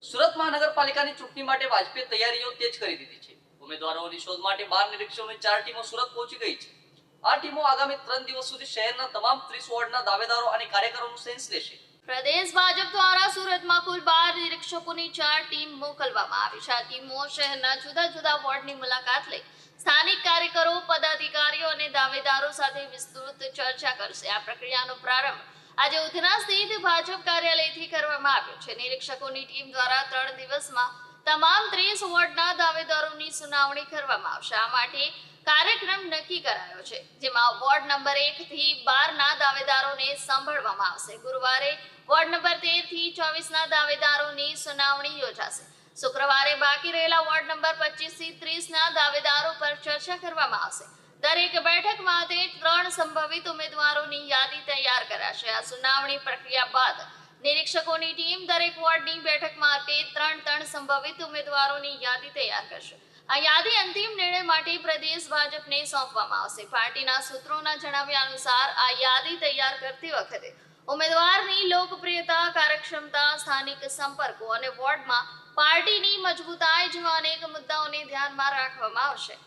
સુરત મહાનગરપાલિકાની ચૂંટણી માટે ભાજપે તૈયારીઓ તેજ કરી દીધી છે। ઉમેદવારોની શોધ માટે 12 નિરીક્ષકોની 4 ટીમો સુરત પહોંચી ગઈ છે। આ ટીમો આગામી 3 દિવસ સુધી શહેરના તમામ 30 વોર્ડના દાવેદારો અને કાર્યકરોનું સેન્સ લેશે। પ્રદેશ ભાજપ દ્વારા સુરતમાં કુલ 12 નિરીક્ષકોની 4 ટીમ મોકલવામાં આવી છે। આ ટીમો શહેરના જુદા જુદા વોર્ડની મુલાકાત લઈ સ્થાનિક કાર્યકરો, પદાધિકારીઓ અને દાવેદારો સાથે વિસ્તૃત ચર્ચા કરશે। આ પ્રક્રિયાનો પ્રારંભ આજે ઉધના સ્થિત ભાજપ કાર્યાલયથી કરવામાં આવ્યો છે। નિરીક્ષકોની ટીમ દ્વારા 3 દિવસમાં તમામ 30 વોર્ડના દાવેદારોની સુનાવણી કરવામાં આવશે। આ માટે કાર્યક્રમ નક્કી કરાયો છે, જેમાં વોર્ડ નંબર 1 થી 12 ના દાવેદારોને સાંભળવામાં આવશે। ગુરુવારે વોર્ડ નંબર 13 થી 24 ના દાવેદારોની સુનાવણી યોજાશે। શુક્રવારે બાકી રહેલા વોર્ડ નંબર 25 થી 30 ના દાવેદારો પર ચર્ચા કરવામાં આવશે। દરેક બેઠક માટે 3 સંભવિત ઉમેદવારોની યાદી તૈયાર કરાશે। આ સુનાવણી પ્રક્રિયા બાદ નિરીક્ષકોની ટીમ દરેક વોર્ડની બેઠક માટે 3 સંભવિત ઉમેદવારોની યાદી તૈયાર કરશે। આ યાદી અંતિમ નિર્ણય માટે પ્રદેશ ભાજપને સોંપવામાં આવશે। પાર્ટીના સૂત્રોના જણાવ્યા અનુસાર આ યાદી તૈયાર કરતી વખતે ઉમેદવારની લોકપ્રિયતા, કાર્યક્ષમતા, સ્થાનિક સંપર્કો અને વોર્ડમાં પાર્ટીની મજબૂતાઈ જેવા અનેક મુદ્દાઓને ધ્યાનમાં રાખવામાં આવશે।